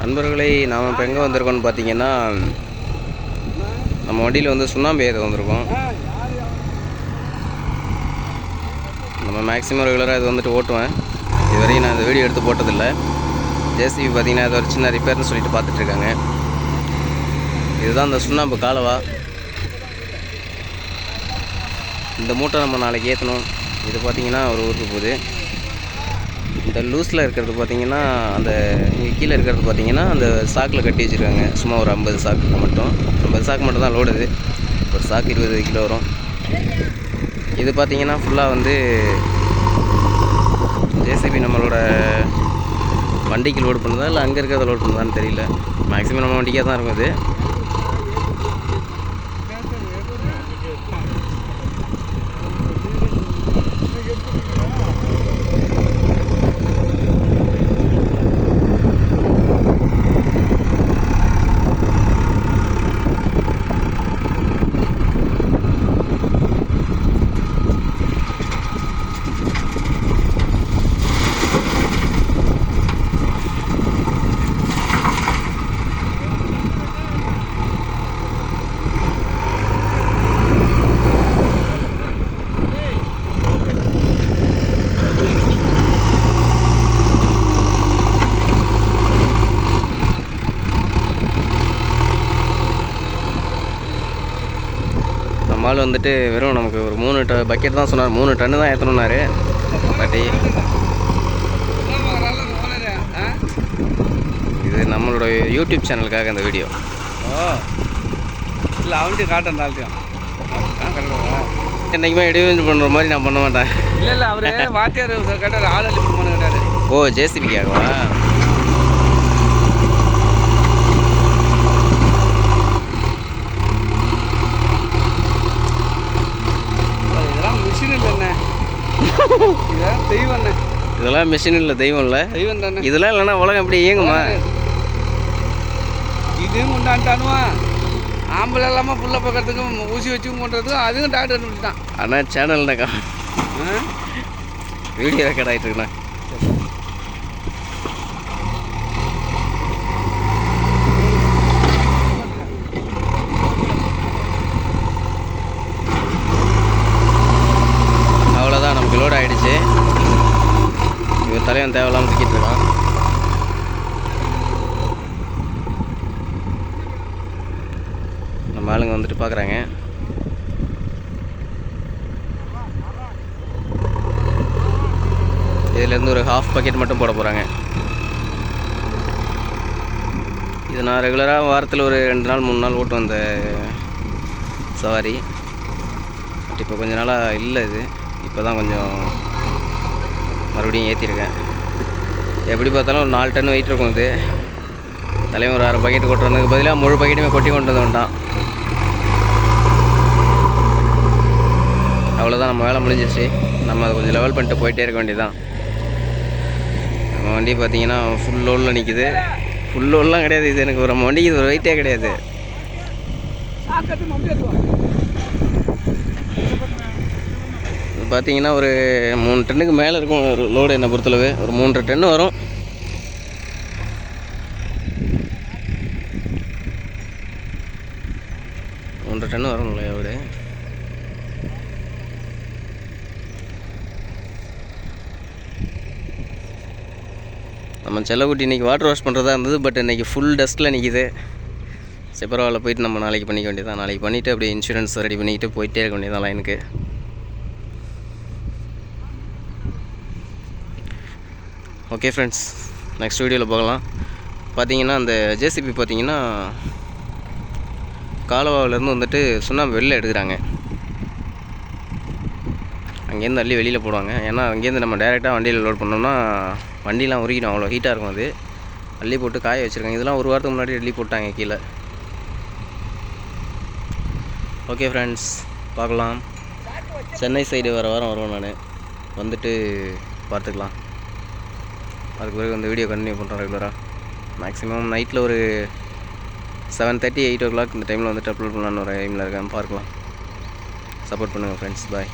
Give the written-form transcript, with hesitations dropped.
நண்பர்களை நாம் இப்போ எங்கே வந்திருக்கோம்னு பார்த்தீங்கன்னா, நம்ம வண்டியில் வந்து சுண்ணாம்பு ஏற்ற வந்திருக்கோம். நம்ம மேக்ஸிமம் ரெகுலராக இது வந்துட்டு ஓட்டுவேன். இதுவரையும் நான் இந்த வீடியோ எடுத்து போட்டதில்லை. ஜேசிபி பார்த்தீங்கன்னா அது ஒரு சின்ன ரிப்பேர்னு சொல்லிட்டு பார்த்துட்ருக்காங்க. இதுதான் இந்த சுண்ணாம்பு காலவா. இந்த மூட்டை நம்ம நாளைக்கு ஏற்றணும். இது பார்த்திங்கன்னா ஒரு ஊருக்கு போகுது. இந்த லூஸில் இருக்கிறது பார்த்திங்கன்னா அந்த இங்கே கீழே இருக்கிறது பார்த்திங்கன்னா அந்த சாக்கில் கட்டி வச்சுருக்காங்க. சும்மா ஒரு 50 சாக்கு மட்டும், 50 சாக்கு மட்டும் தான் லோடுது. ஒரு சாக்கு 20 கிலோ வரும். இது பார்த்திங்கன்னா ஃபுல்லாக வந்து ஜேசிபி நம்மளோட வண்டிக்கு லோடு பண்ணுறதா இல்லை அங்கே இருக்கிறத லோடு பண்ணுறதான்னு தெரியல. மேக்ஸிமம் நம்ம வண்டிக்காக தான் இருக்கும் இது. நம்மளால் வந்துட்டு வெறும் நமக்கு ஒரு 3 பக்கெட் தான் சொன்னார். 3 டன்னு தான் ஏற்றணுன்னாரு. பாட்டி இது நம்மளோட யூடியூப் சேனலுக்காக இந்த வீடியோ. இல்லை அவன்கிட்ட காட்டேன் தாழ்த்தியும் என்றைக்குமே இடைவெளி பண்ணுற மாதிரி நான் பண்ண மாட்டேன். இல்லை அவரு வாத்தியார் கேட்டார், ஆள் அள்ளி பண்ண கேட்டார். ஓ, ஜேசிபிக்காகவா? இதெல்லாம் மிஷின் இல்லை, தெய்வம் இல்லை. தெய்வம் தானே. இதெல்லாம் இல்லைன்னா உலகம் எப்படி இயங்குமா? இதுவும் கொண்டாண்டானுவா ஆம்பளை இல்லாமல் புள்ள பக்கத்துக்கும் ஊசி வச்சுக்கும் கொண்டதுக்கும் அதுவும் டாக்டர் தான். ஆனால் சேனல்னாக்கா வீடியோ ரெக்கார்ட் ஆகிட்டு இருக்குண்ணா. அவ்வளோதான், நமக்கு லோட் ஆகிடுச்சு. இவன் தலைவன் தேவையில்லாமல் தூக்கிட்டு இருக்கான். நம்ம ஆளுங்க வந்துட்டு பார்க்குறாங்க. இதுலேருந்து ஒரு ½ பக்கெட் மட்டும் போட போகிறாங்க. இது நான் ரெகுலராக வாரத்தில் ஒரு 2 நாள் 3 நாள் ஓட்டுவேன் அந்த சவாரி. பட் இப்போ கொஞ்ச நாளாக இல்லை. இது இப்போ தான் கொஞ்சம் மறுபடியும் ஏற்றிருக்கேன். எப்படி பார்த்தாலும் ஒரு 4 டன் வெயிட் இருக்கும். இது தலைவன் ஒரு 1/2 பக்கெட் கொண்டு வந்ததுக்கு பதிலாக முழு பக்கெட்டுமே கொட்டி கொண்டு வந்து வேண்டாம். அவ்வளோதான், நம்ம வேலை முடிஞ்சிச்சு. நம்ம அதை கொஞ்சம் லெவல் பண்ணிட்டு போயிட்டே இருக்க வேண்டியதான். நம்ம வண்டி பார்த்தீங்கன்னா ஃபுல் லோடில் நிற்கிது. ஃபுல் லோடெலாம் கிடையாது இது. எனக்கு நம்ம வண்டிக்கு இது ஒரு வெயிட்டே கிடையாது. பார்த்தீங்கன்னா ஒரு 3 டன்னுக்கு மேலே இருக்கும் ஒரு லோடு. என்னை பொறுத்தளவு ஒரு 3 டன்னு வரும். டன்னு வரும் இல்லையா லோடு. நம்ம செல்லக்குட்டி இன்றைக்கி வாட்டர் வாஷ் பண்ணுறதா இருந்தது. பட் இன்றைக்கி ஃபுல் டஸ்ட்டில் நிற்கிது. சரி பரவாயில்ல, போயிட்டு நம்ம நாளைக்கு பண்ணிக்க வேண்டியதான். நாளைக்கு பண்ணிவிட்டு அப்படியே இன்சூரன்ஸ் ரெடி பண்ணிக்கிட்டு போயிட்டே இருக்க வேண்டியதான் லைனுக்கு. ஓகே ஃப்ரெண்ட்ஸ், நெக்ஸ்ட் வீடியோவில் பார்க்கலாம். பார்த்தீங்கன்னா அந்த ஜேசிபி பார்த்தீங்கன்னா காலவாவிலேருந்து வந்துட்டு சுண்ணாம்பு வெளில எடுக்கிறாங்க. அங்கேருந்து அள்ளி வெளியில் போடுவாங்க. ஏன்னா அங்கேருந்து நம்ம டேரெக்டாக வண்டியில் லோட் பண்ணோம்னா வண்டிலாம் உருகிடும், அவ்வளோ ஹீட்டாக இருக்கும். அது அள்ளி போட்டு காய வச்சுருக்காங்க. இதெல்லாம் ஒரு வாரத்துக்கு முன்னாடி அள்ளி போட்டாங்க கீழே. ஓகே ஃப்ரெண்ட்ஸ், பார்க்கலாம். சென்னை சைடு வர வாரம் வருவேன் நான். வந்துட்டு பார்த்துக்கலாம். அதுக்கு பிறகு அந்த வீடியோ கண்டினியூ பண்ணுறோம் ரெகுலராக. மேக்ஸிமம் நைட்டில் ஒரு 7:30 8 o'clock இந்த டைமில் வந்துட்டு அப்லோட் பண்ணலான்னு ஒரு எய்மில் இருக்கேன். பார்க்கலாம். சப்போர்ட் பண்ணுங்கள் ஃப்ரெண்ட்ஸ். பாய்.